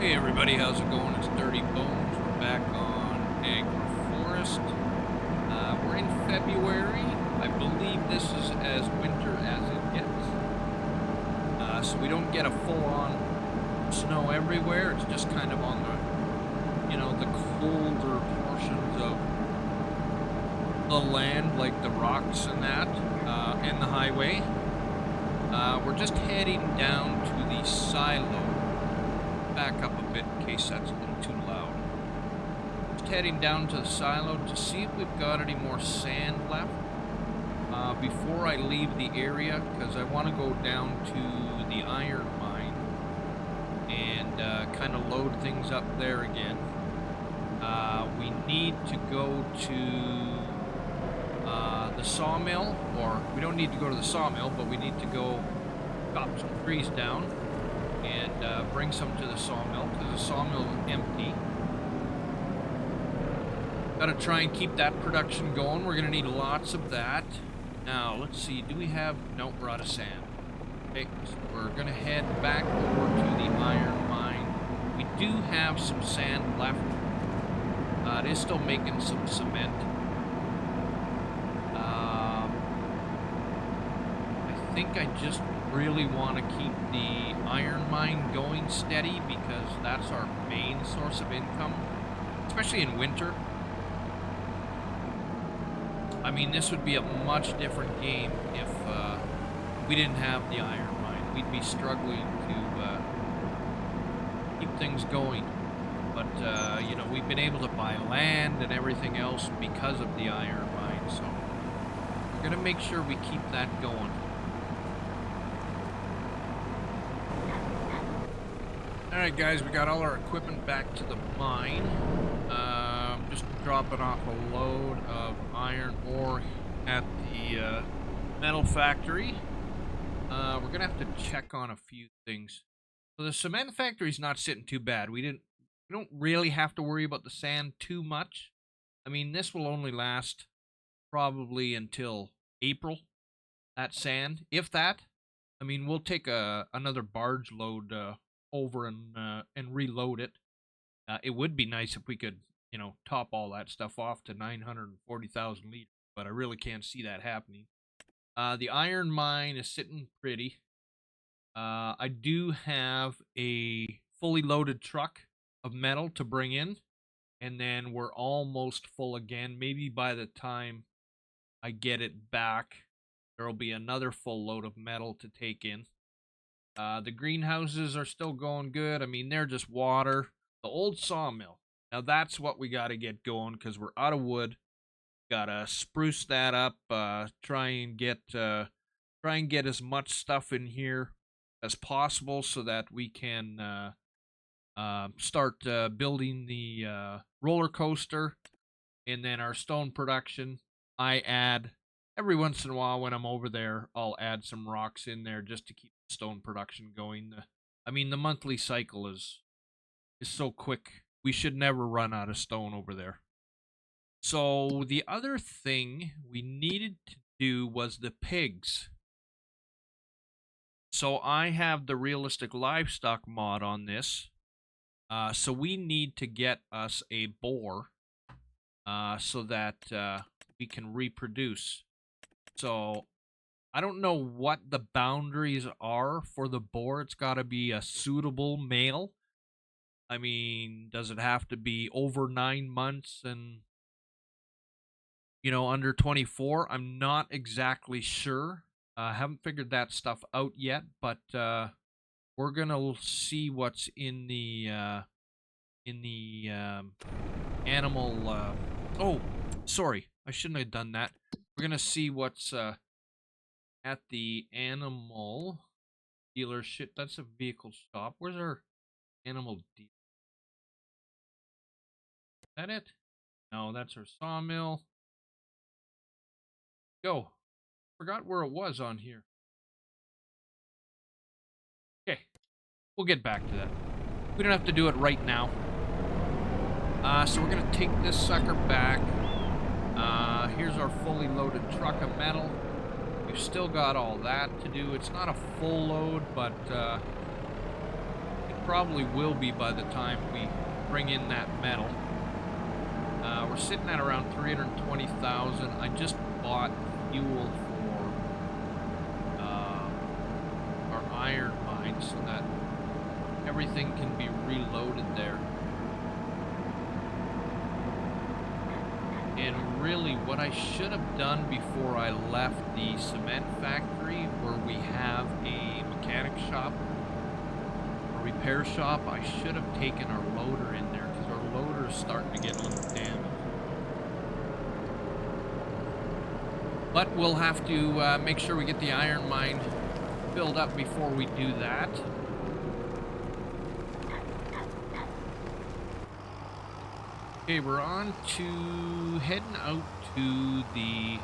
Hey everybody, how's it going? It's Dirty Bones. We're back on Agroforest. We're in February. I believe this is as winter as it gets. So we don't get a full-on snow everywhere. It's just kind of on the colder portions of the land, like the rocks and that, and the highway. We're just heading down to the silo. Back up a bit in case that's a little too loud. Just heading down to the silo to see if we've got any more sand left before I leave the area, because I want to go down to the iron mine and kind of load things up there again. We need to go to the sawmill, or we don't need to go to the sawmill, but we need to go chop some trees down and bring some to the sawmill, because the sawmill is empty. Gotta try and keep that production going. We're gonna need lots of that. Now, let's see, do we have... Nope, we're out of sand. Okay, so we're gonna head back over to the iron mine. We do have some sand left. It is still making some cement. I think I just really want to keep the iron mine going steady, because that's our main source of income, especially in winter. I mean, this would be a much different game if we didn't have the iron mine. We'd be struggling to keep things going. But, we've been able to buy land and everything else because of the iron mine, so we're going to make sure we keep that going. Alright guys, we got all our equipment back to the mine. Just dropping off a load of iron ore at the metal factory. We're gonna have to check on a few things. So the cement factory's not sitting too bad. We don't really have to worry about the sand too much. I mean, this will only last probably until April, that sand, if that. I mean, we'll take another barge load over and reload it. It would be nice if we could, top all that stuff off to 940,000 liters, but I really can't see that happening. The iron mine is sitting pretty. I do have a fully loaded truck of metal to bring in, and then we're almost full again. Maybe by the time I get it back, there'll be another full load of metal to take in. The greenhouses are still going good. I mean, they're just water. The old sawmill. Now that's what we got to get going, because we're out of wood. Gotta spruce that up. Try and get as much stuff in here as possible so that we can start building the roller coaster, and then our stone production. I add every once in a while when I'm over there, I'll add some rocks in there just to keep the stone production going. I mean, the monthly cycle is so quick. We should never run out of stone over there. So the other thing we needed to do was the pigs. So I have the realistic livestock mod on this. So we need to get us a boar so that we can reproduce. So I don't know what the boundaries are for the boar. It's got to be a suitable male. I mean, does it have to be over 9 months and, under 24? I'm not exactly sure. I haven't figured that stuff out yet, but we're gonna see what's in the animal. Oh, sorry, I shouldn't have done that. We're gonna see what's at the animal dealership. That's a vehicle shop. Where's our animal dealer? Is that it? No, that's our sawmill. Go. Forgot where it was on here. Okay, we'll get back to that. We don't have to do it right now. So we're gonna take this sucker back. Here's our fully loaded truck of metal. We've still got all that to do. It's not a full load, but probably will be by the time we bring in that metal. We're sitting at around 320,000. I just bought fuel for our iron mine so that everything can be reloaded there. And really, what I should have done before I left the cement factory, where we have a mechanic shop, a repair shop, I should have taken our loader in there, because our loader is starting to get a little damaged. But we'll have to make sure we get the iron mine filled up before we do that. Okay, we're on to heading out to the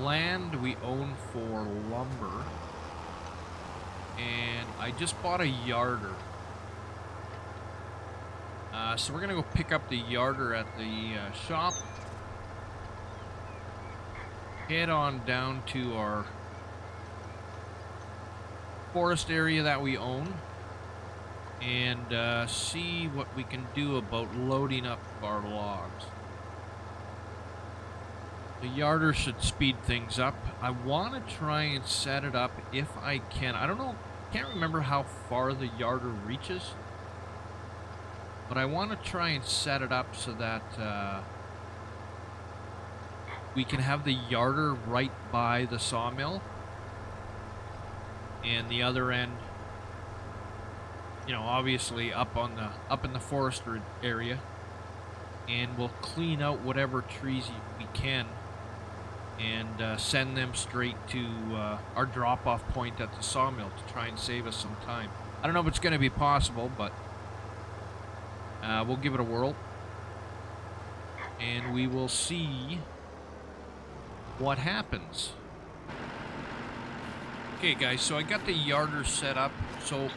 land we own for lumber. And I just bought a yarder. So we're going to go pick up the yarder at the shop. Head on down to our forest area that we own. And see what we can do about loading up our logs. The yarder should speed things up. I want to try and set it up if I can. I don't know, can't remember how far the yarder reaches. But I want to try and set it up so that we can have the yarder right by the sawmill. And the other end, you know, obviously up in the forest area, and we'll clean out whatever trees we can, and send them straight to our drop-off point at the sawmill to try and save us some time. I don't know if it's going to be possible, but we'll give it a whirl, and we will see what happens. Okay, guys, so I got the yarder set up, so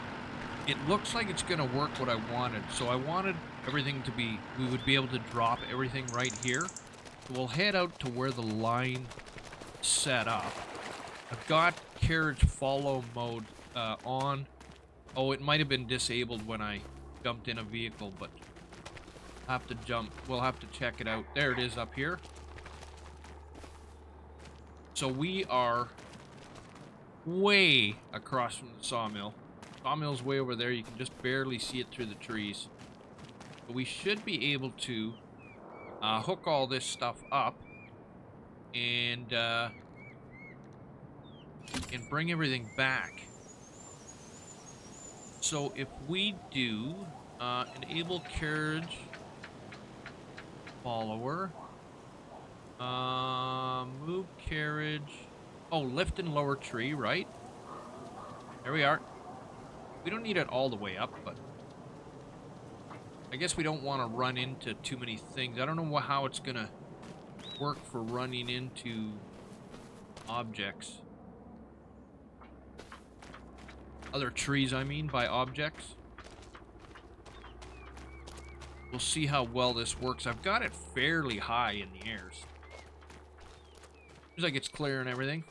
it looks like it's going to work what I wanted. So I wanted everything to be, we would be able to drop everything right here. So we'll head out to where the line set up. I've got carriage follow mode on. Oh, it might have been disabled when I jumped in a vehicle, but I'll have to jump. We'll have to check it out. There it is up here. So we are way across from the sawmill. Sawmill's way over there. You can just barely see it through the trees. But we should be able to hook all this stuff up and bring everything back. So if we do enable carriage follower, move carriage. Oh, lift and lower tree, right? There we are. We don't need it all the way up, but I guess we don't want to run into too many things. I don't know how it's going to work for running into objects. Other trees, I mean, by objects. We'll see how well this works. I've got it fairly high in the air. Seems like it's clear and everything.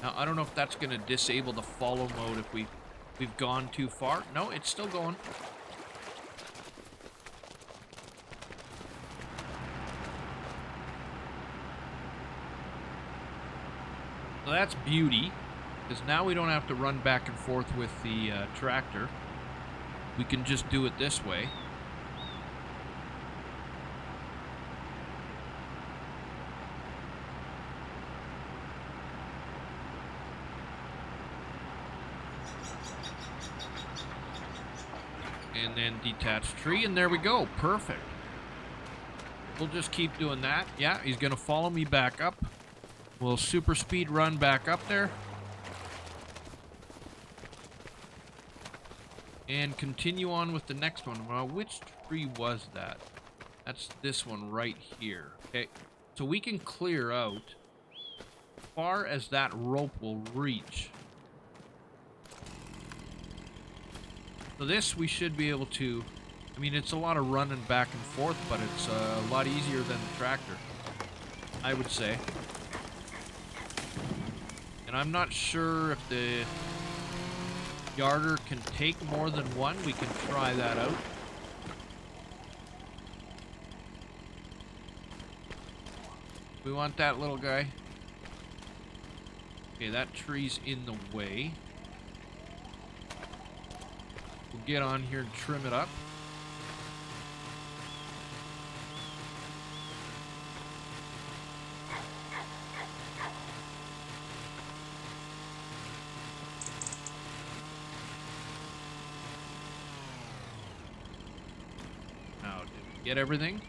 Now, I don't know if that's going to disable the follow mode if we've gone too far. No, it's still going. So that's beauty, because now we don't have to run back and forth with the tractor. We can just do it this way. And then detach tree, and there we go. Perfect. We'll just keep doing that. Yeah, he's going to follow me back up. We'll super speed run back up there. And continue on with the next one. Well, which tree was that? That's this one right here. Okay, so we can clear out as far as that rope will reach. So this we should be able to I mean, it's a lot of running back and forth, but it's a lot easier than the tractor, I would say. And I'm not sure if the yarder can take more than one. We can try that out. We want that little guy. Okay, that tree's in the way. We'll get on here and trim it up. Now, did we get everything?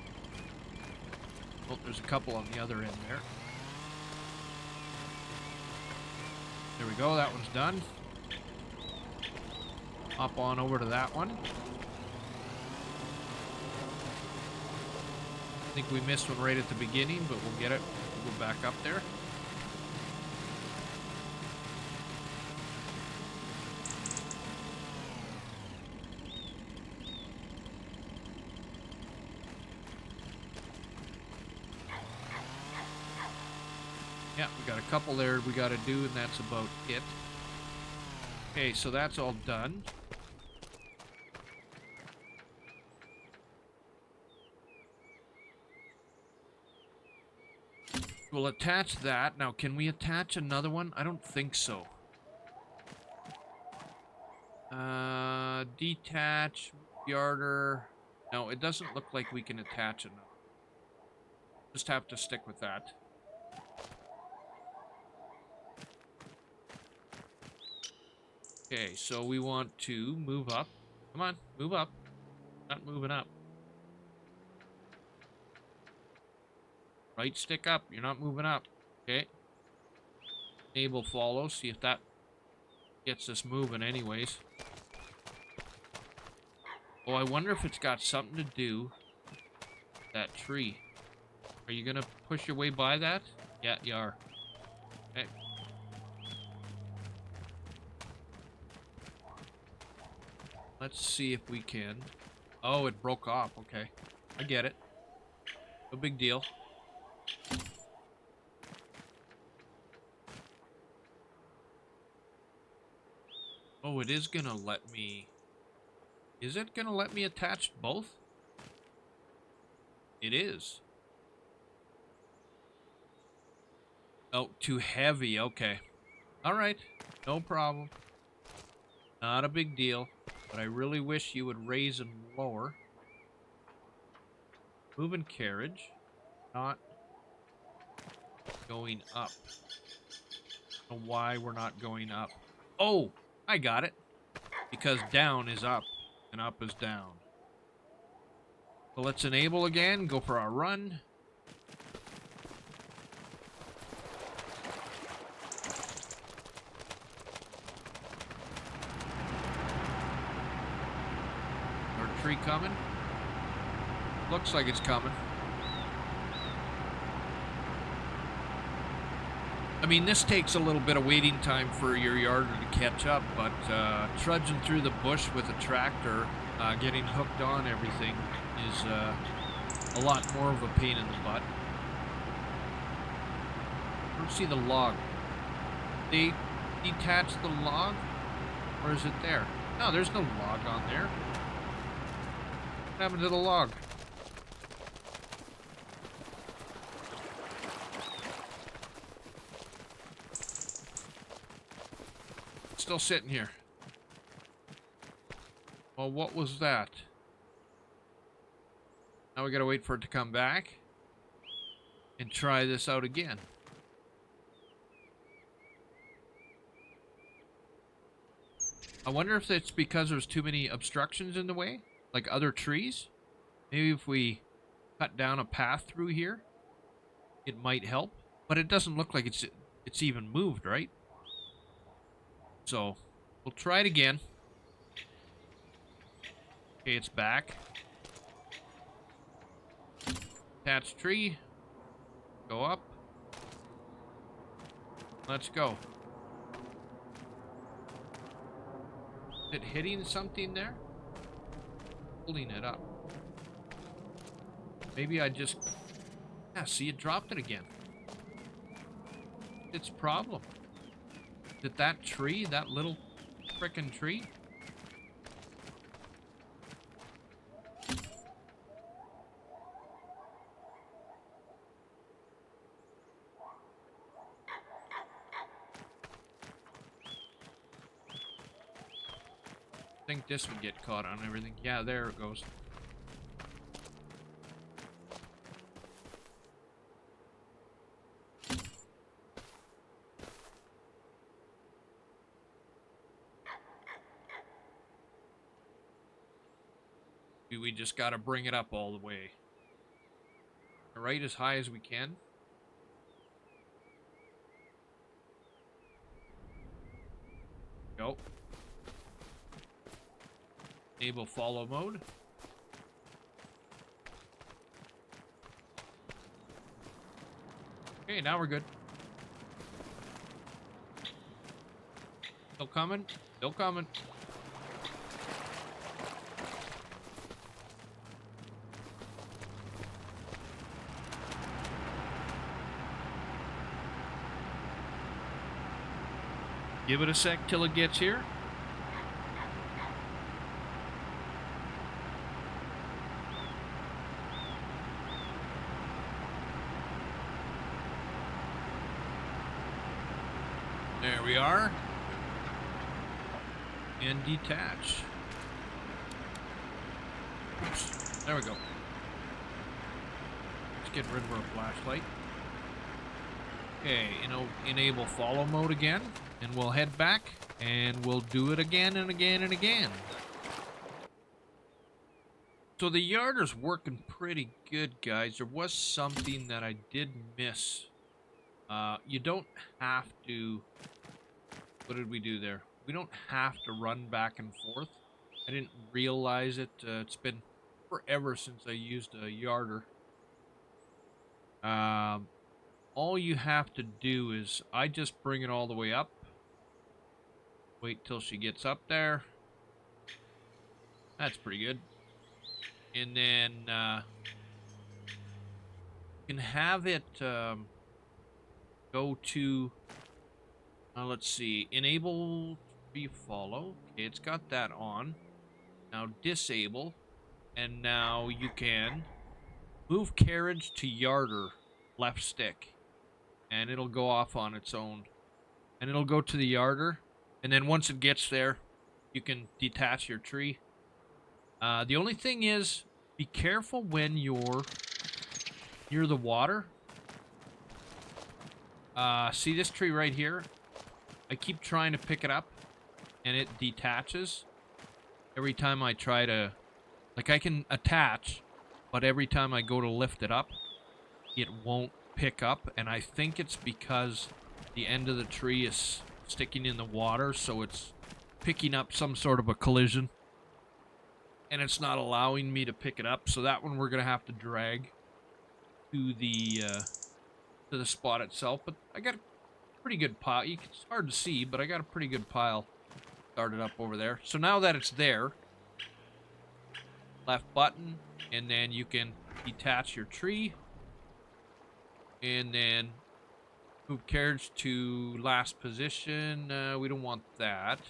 Oh, there's a couple on the other end there. There we go, that one's done. Hop on over to that one. I think we missed one right at the beginning, but we'll get it. We'll go back up there. Yeah, we got a couple there we got to do, and that's about it. Okay, so that's all done. We'll attach that. Now, can we attach another one? I don't think so. Detach, yarder. No, it doesn't look like we can attach another. Just have to stick with that. Okay, so we want to move up. Come on, move up. Not moving up. Right stick up. You're not moving up. Okay. Enable follow. See if that gets us moving anyways. Oh, I wonder if it's got something to do with that tree. Are you going to push your way by that? Yeah, you are. Okay. Let's see if we can. Oh, it broke off. Okay. I get it. No big deal. Oh, it is gonna let me... Is it gonna let me attach both? It is. Oh, too heavy. Okay. Alright. No problem. Not a big deal. But I really wish you would raise and lower. Moving carriage. Not going up. I don't know why we're not going up. Oh! I got it. Because down is up and up is down. So let's enable again. Go for our run. Our tree coming. Looks like it's coming. I mean, this takes a little bit of waiting time for your yarder to catch up, but trudging through the bush with a tractor, getting hooked on everything is a lot more of a pain in the butt. I don't see the log. They detached the log? Or is it there? No, there's no log on there. What happened to the log? Still sitting here. Well, what was that? Now we gotta wait for it to come back and try this out again. I wonder if it's because there's too many obstructions in the way, like other trees. Maybe if we cut down a path through here, it might help. But it doesn't look like it's even moved, right? So, we'll try it again. Okay, it's back. Attach tree. Go up. Let's go. Is it hitting something there? pulling it up. Maybe I just... Yeah, see, it dropped it again. It's problem. Is it that tree? That little frickin' tree? I think this would get caught on everything. Yeah, there it goes. We just gotta bring it up all the way. Right as high as we can. Go. Enable follow mode. Okay, now we're good. Still coming. Still coming. Give it a sec till it gets here. There we are. And detach. Oops. There we go. Let's get rid of our flashlight. Okay, enable follow mode again. And we'll head back, and we'll do it again and again and again. So the yarder's working pretty good, guys. There was something that I did miss. You don't have to... What did we do there? We don't have to run back and forth. I didn't realize it. It's been forever since I used a yarder. All you have to do is... I just bring it all the way up. Wait till she gets up there. That's pretty good. And then you can have it go to, let's see, enable tree follow. Okay, it's got that on. Now disable. And now you can move carriage to yarder, left stick. And it'll go off on its own. And it'll go to the yarder. And then once it gets there, you can detach your tree. The only thing is, be careful when you're near the water. See this tree right here? I keep trying to pick it up, and it detaches. Every time I try to... Like, I can attach, but every time I go to lift it up, it won't pick up. And I think it's because the end of the tree is sticking in the water, so it's picking up some sort of a collision. And it's not allowing me to pick it up, so that one we're gonna have to drag to the spot itself. But I got a pretty good pile. It's hard to see, but I got a pretty good pile started up over there. So now that it's there, left button, and then you can detach your tree, and then move carriage to last position. We don't want that.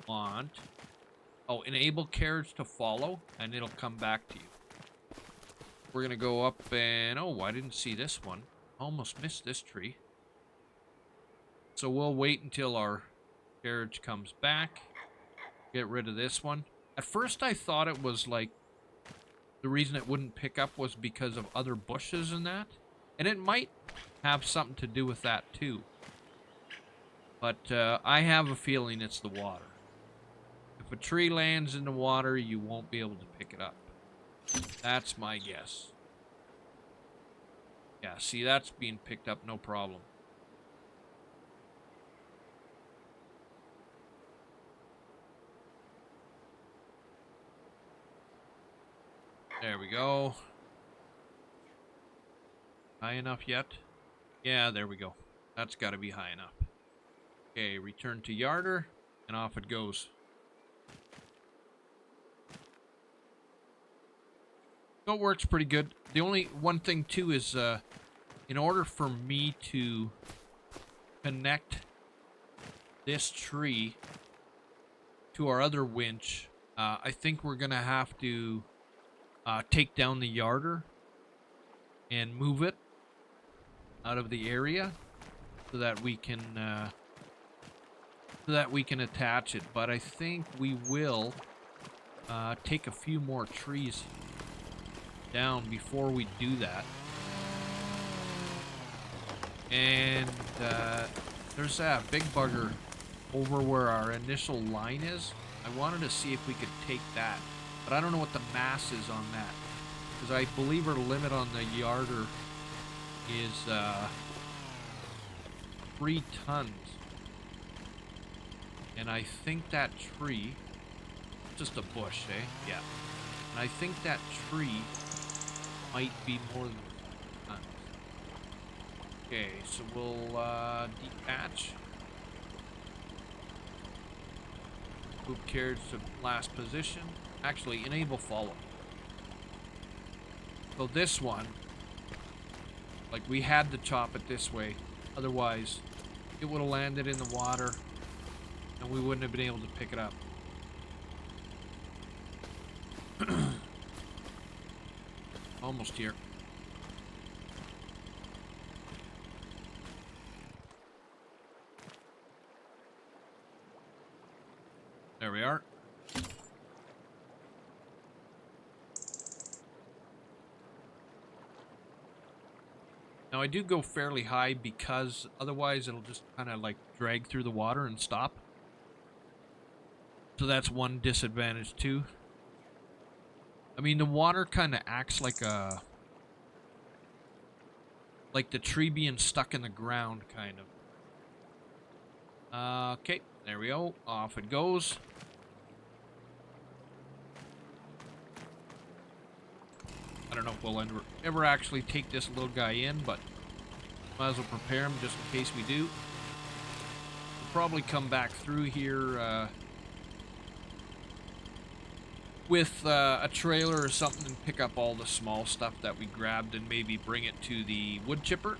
Oh, enable carriage to follow, and it'll come back to you. We're going to go up and... Oh, I didn't see this one. Almost missed this tree. So we'll wait until our carriage comes back. Get rid of this one. At first I thought it was like... The reason it wouldn't pick up was because of other bushes and that. And it might have something to do with that too. But I have a feeling it's the water. If a tree lands in the water, you won't be able to pick it up. That's my guess. Yeah, see, that's being picked up, no problem. There we go. High enough yet? Yeah, there we go. That's got to be high enough. Okay, return to yarder, and off it goes. So it works pretty good. The only one thing too is in order for me to connect this tree to our other winch, I think we're gonna have to take down the yarder and move it out of the area so that we can attach it. But I think we will take a few more trees down before we do that. And there's that big bugger over where our initial line is. I wanted to see if we could take that, but I don't know what the mass is on that, because I believe our limit on the yarder is 3 tons. And I think that tree, just a bush, eh? Yeah. And I think that tree might be more than tons. Okay, so we'll detach. Move carriage to last position. Actually, enable follow. So this one, like, we had to chop it this way. Otherwise, it would have landed in the water and we wouldn't have been able to pick it up. Almost here. There we are. Now I do go fairly high because otherwise it'll just kind of like drag through the water and stop. So that's one disadvantage too. I mean, the water kind of acts like the tree being stuck in the ground, kind of. Okay, there we go. Off it goes. I don't know if we'll ever actually take this little guy in, but might as well prepare him just in case we do. We'll probably come back through here with a trailer or something and pick up all the small stuff that we grabbed and maybe bring it to the wood chipper.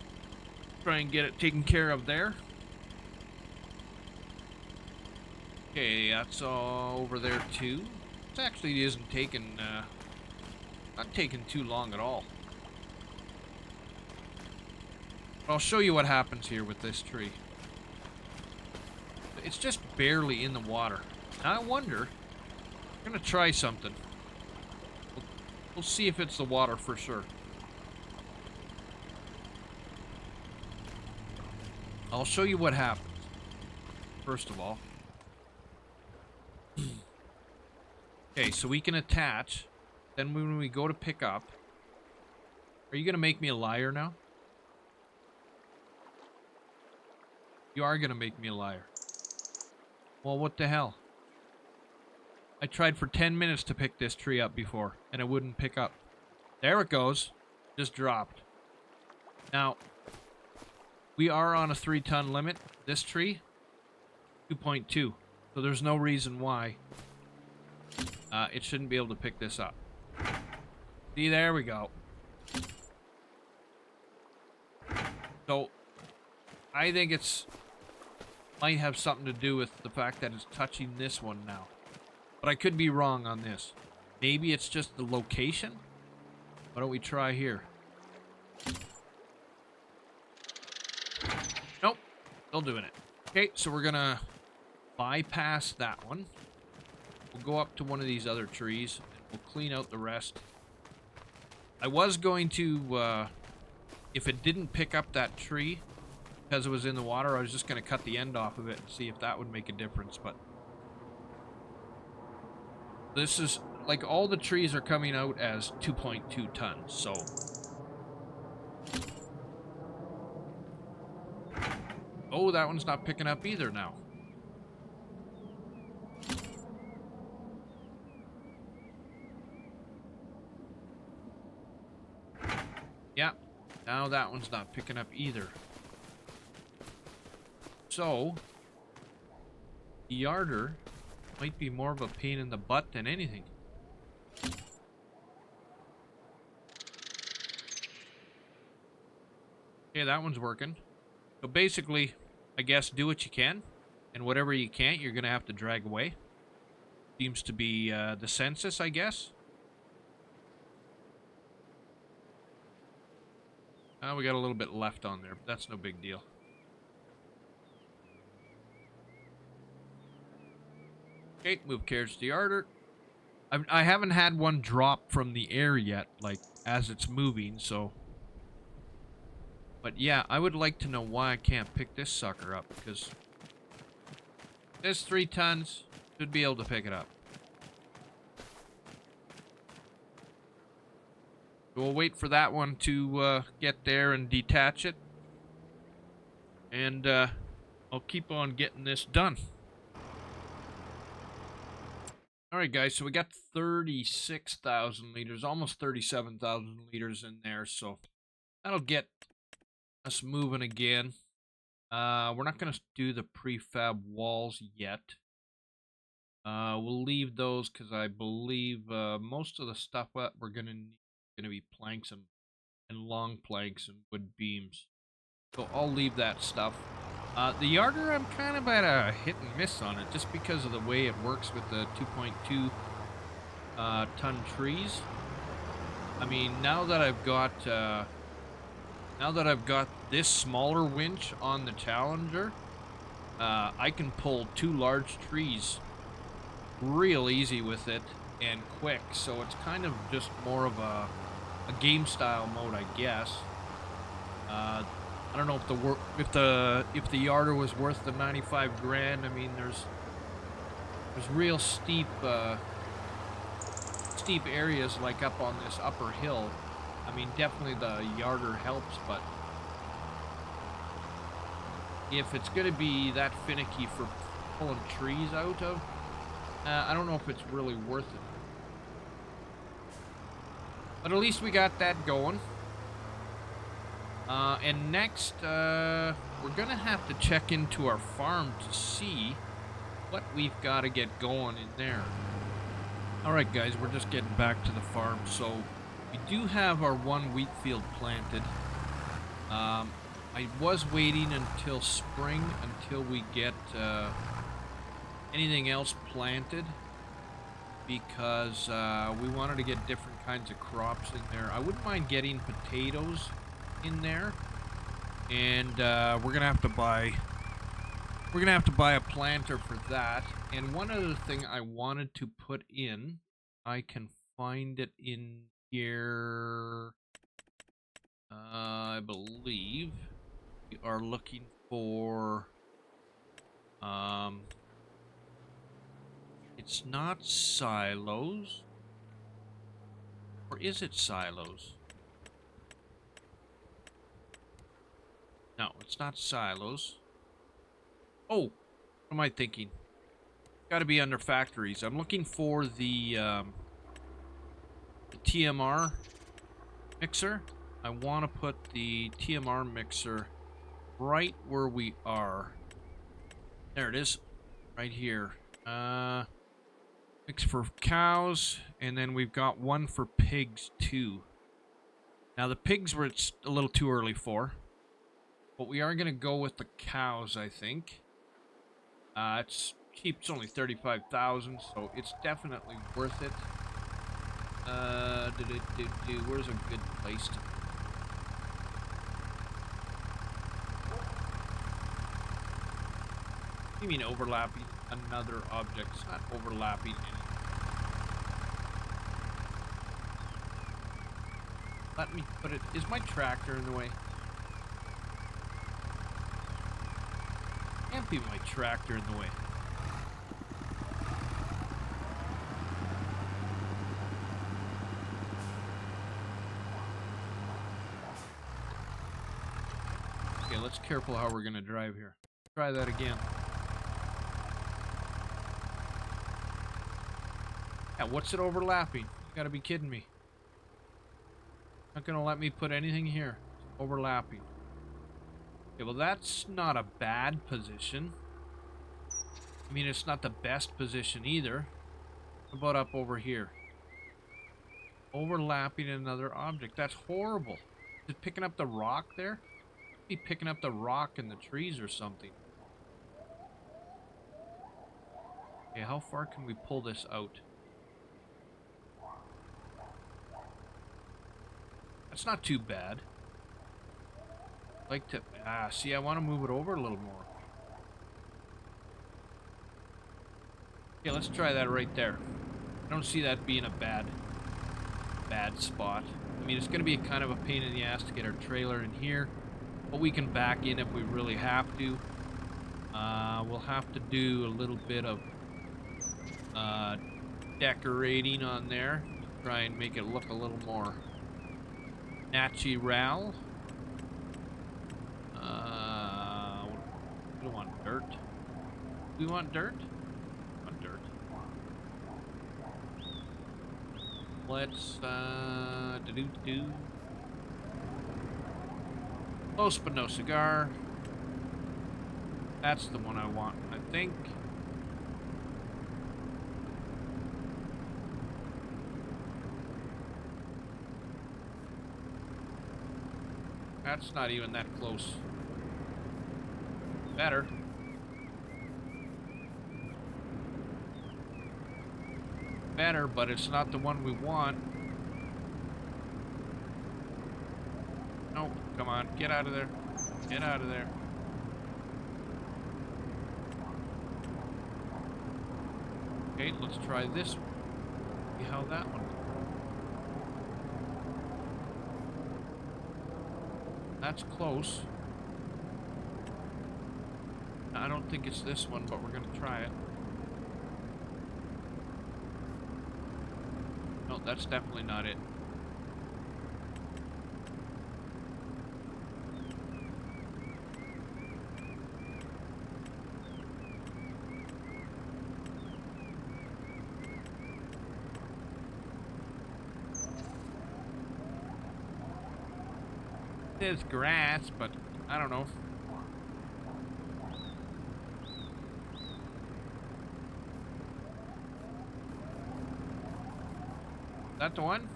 Try and get it taken care of there. Okay, that's all over there too. This actually isn't taking, not taking too long at all. But I'll show you what happens here with this tree. It's just barely in the water. Now I wonder, I'm gonna try something. We'll see if it's the water for sure. I'll show you what happens. First of all. Okay, so we can attach. Then when we go to pick up. Are you gonna make me a liar now? You are gonna make me a liar. Well, what the hell? I tried for 10 minutes to pick this tree up before, and it wouldn't pick up. There it goes. Just dropped. Now, we are on a 3-ton limit. This tree, 2.2. So there's no reason why it shouldn't be able to pick this up. See, there we go. So, I think might have something to do with the fact that it's touching this one now. But I could be wrong on this. Maybe it's just the location? Why don't we try here? Nope. Still doing it. Okay, so we're gonna bypass that one. We'll go up to one of these other trees and we'll clean out the rest. I was going to, if it didn't pick up that tree because it was in the water, I was just going to cut the end off of it and see if that would make a difference, but this is, like, all the trees are coming out as 2.2 tons, so oh, that one's not picking up either now. Yeah, now that one's not picking up either. So, the yarder might be more of a pain in the butt than anything. Okay, that one's working. So basically, I guess do what you can, and whatever you can't, you're gonna have to drag away. Seems to be the census, I guess. We got a little bit left on there, but that's no big deal. Okay, move carriage to the yard. I haven't had one drop from the air yet, like, as it's moving, so... But yeah, I would like to know why I can't pick this sucker up, because... This 3 tons should be able to pick it up. So we'll wait for that one to get there and detach it. And I'll keep on getting this done. Alright guys, so we got 36,000 liters, almost 37,000 liters in there, so that'll get us moving again. We're not going to do the prefab walls yet. We'll leave those because I believe most of the stuff that we're going to need is going to be planks and long planks and wood beams. So I'll leave that stuff. The yarder, I'm kind of at a hit and miss on it just because of the way it works with the 2.2 ton trees. I mean, now that I've got this smaller winch on the Challenger, I can pull 2 large trees real easy with it and quick. So it's kind of just more of a game style mode, I guess. I don't know if the yarder was worth the 95 grand. I mean, there's real steep areas like up on this upper hill. I mean, definitely the yarder helps, but if it's going to be that finicky for pulling trees out of, I don't know if it's really worth it. But at least we got that going. And next, we're going to have to check into our farm to see what we've got to get going in there. Alright guys, we're just getting back to the farm. So, we do have our 1 wheat field planted. I was waiting until spring, until we get anything else planted. Because we wanted to get different kinds of crops in there. I wouldn't mind getting potatoes in there, and we're gonna have to buy a planter for that. And one other thing I wanted to put in, I can find it in here. I believe we are looking for it's not silos, or is it silos? No, it's not silos. Oh, what am I thinking? Got to be under factories. I'm looking for the TMR mixer. I want to put the TMR mixer right where we are. There it is, right here. Mix for cows, and then we've got one for pigs too. Now the pigs it's a little too early for. But we are going to go with the cows, I think. It's cheap. It's only 35,000, so it's definitely worth it. Where's a good place to... You mean overlapping another object? It's not overlapping anything. Let me put it... Is my tractor in the way? Can't be my tractor in the way. Okay, let's careful how we're gonna drive here. Try that again. Yeah, what's it overlapping? You gotta be kidding me. Not gonna let me put anything here. It's overlapping. Okay, well that's not a bad position. I mean, it's not the best position either. How about up over here? Overlapping another object. That's horrible. Is it picking up the rock there? Be picking up the rock in the trees or something. Okay, how far can we pull this out? That's not too bad. Like to see, I want to move it over a little more. Okay, let's try that right there. I don't see that being a bad spot. I mean, it's going to be kind of a pain in the ass to get our trailer in here, but we can back in if we really have to. We'll have to do a little bit of decorating on there to try and make it look a little more natural. We want dirt. Do we want dirt? We want dirt. Let's do. Close but no cigar. That's the one I want, I think. That's not even that close. Better. Better, but it's not the one we want. Nope, come on, get out of there. Get out of there. Okay, let's try this one. See how that one goes. That's close. I don't think it's this one, but we're gonna try it. No, that's definitely not it. There's grass, but I don't know. Is that the one?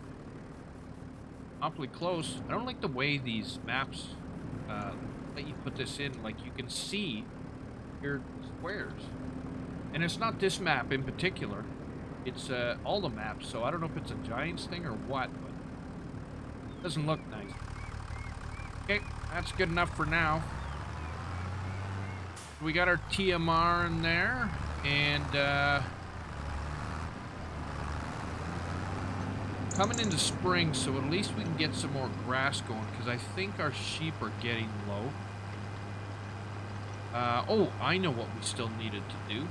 Awfully close. I don't like the way these maps let you put this in. Like, you can see your squares. And it's not this map in particular. It's all the maps, so I don't know if it's a Giants thing or what, but it doesn't look nice. Okay, that's good enough for now. We got our TMR in there, and coming into spring, so at least we can get some more grass going, because I think our sheep are getting low. Oh, I know what we still needed to do.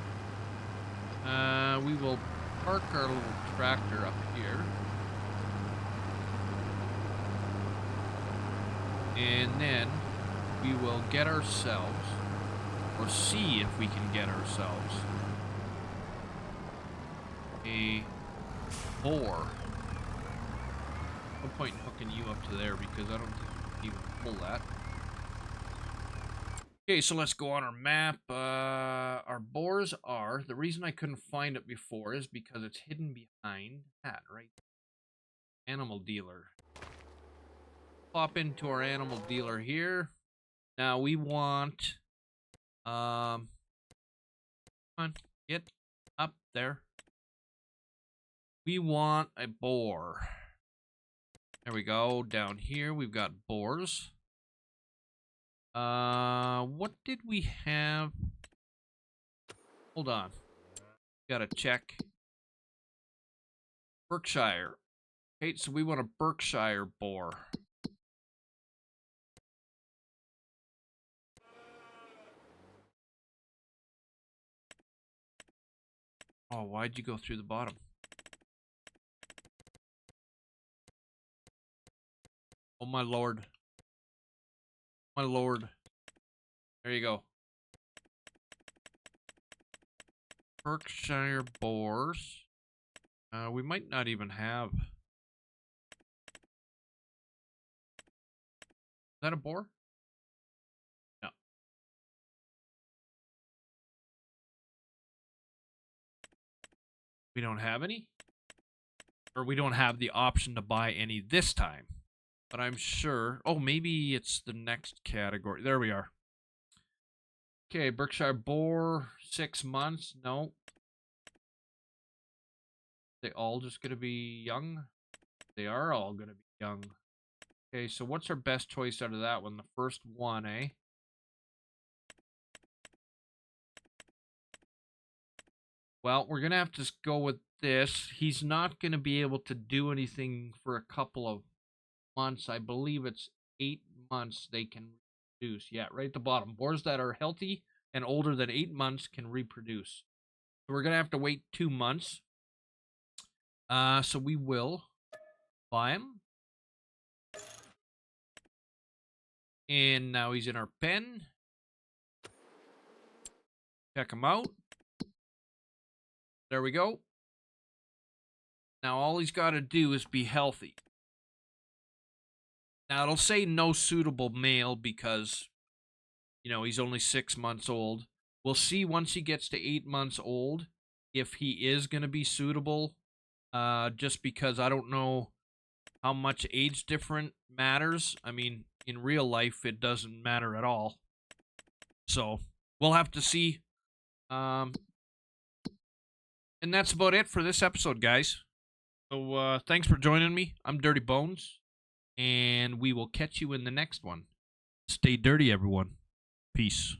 We will park our little tractor up here. And then we will get ourselves, or see if we can get ourselves, a bore. No point in hooking you up to there because I don't think we can even pull that. Okay, so let's go on our map. Our bores are, the reason I couldn't find it before is because it's hidden behind that, right? Animal dealer. Pop into our animal dealer here. Now we want, come on, get up there. We want a boar. There we go. Down here we've got boars. What did we have? Hold on. Gotta check. Berkshire. Okay, so we want a Berkshire boar. Oh, why'd you go through the bottom? Oh, my lord. My lord. There you go. Berkshire boars. We might not even have. Is that a boar? No. We don't have any? Or we don't have the option to buy any this time. But I'm sure... Oh, maybe it's the next category. There we are. Okay, Berkshire Boar, 6 months. No. They all just going to be young? They are all going to be young. Okay, so what's our best choice out of that one? The first one, eh? Well, we're going to have to go with this. He's not going to be able to do anything for a couple of months. I believe it's 8 months they can reproduce. Yeah, right at the bottom. Boars that are healthy and older than 8 months can reproduce. So we're going to have to wait 2 months. So we will buy him. And now he's in our pen. Check him out. There we go. Now all he's got to do is be healthy. Now it'll say no suitable male because, you know, he's only 6 months old. We'll see once he gets to 8 months old if he is going to be suitable. Just because I don't know how much age difference matters. I mean, in real life, it doesn't matter at all. So we'll have to see. And that's about it for this episode, guys. So thanks for joining me. I'm Dirty Bones, and we will catch you in the next one. Stay dirty, everyone. Peace.